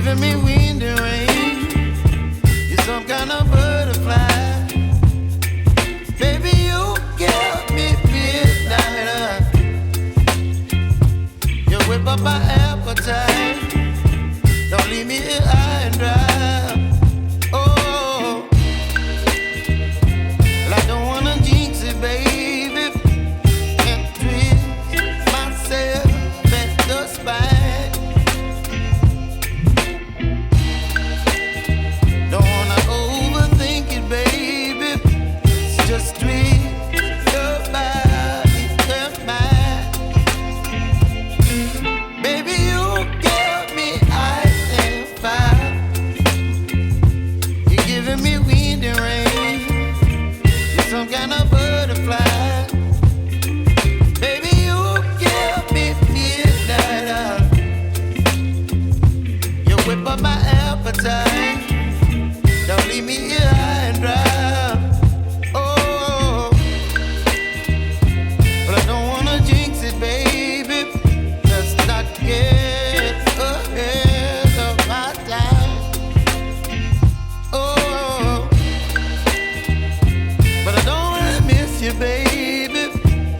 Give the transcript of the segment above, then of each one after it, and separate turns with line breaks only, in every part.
giving me wind and rain. You're some kind of butterfly. Baby, you give me midnight. You whip up my appetite. Don't leave me here high and dry. Oh, well, I don't wanna jinx it, baby. Can't twist myself at the spine. Don't wanna overthink it, baby. It's just twist your body and mine. Baby, you give me ice and fire. You're giving me wind and rain. You're some kind of butterfly. Baby, you give me midnight. You whip up my appetite. Don't leave me here high and dry. Oh, but I don't wanna jinx it, baby. Let's not get ahead of my time. Oh, but I don't wanna miss you, baby.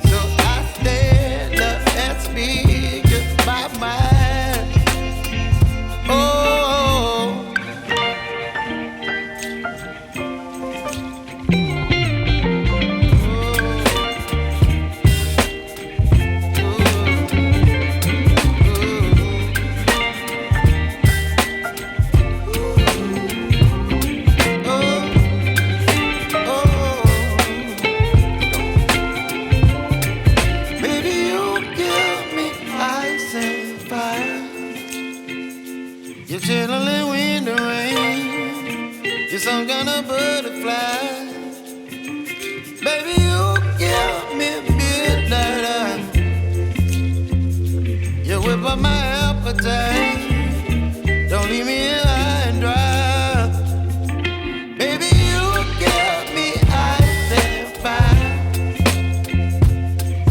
So I stand up and speak my mind. Oh. Baby, you give me ice and fire. You're chilling wind and rain. You're some kind of butterfly. Baby, you give me midnight. You whip up my appetite. Don't leave me here high and dry. Baby, you give me ice and fire.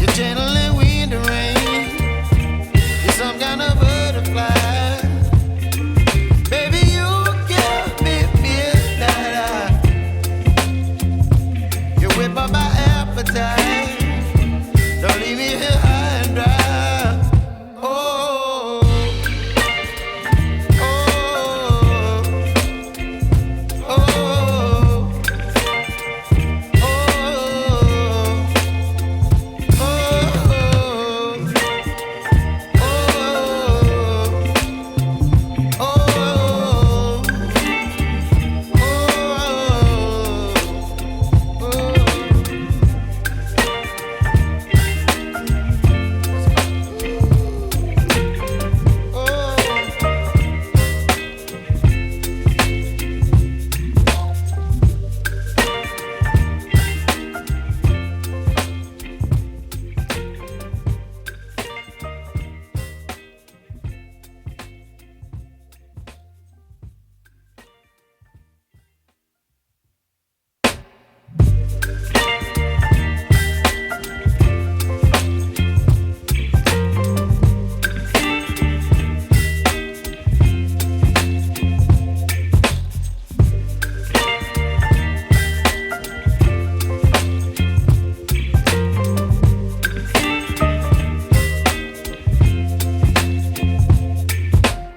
You're channeling wind and rain. You're some kind of butterfly. Baby, you give me midnight. You whip up my appetite. Don't leave me here high and dry. Oh, oh, oh, oh,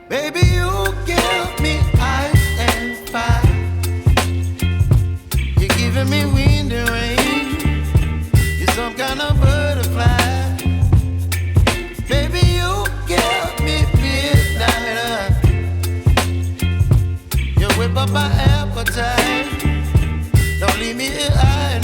baby, you give me ice and fire. You're giving me wind and rain. You're some kind of butterfly. Baby, you give me midnight. You whip up my appetite. Don't leave me here high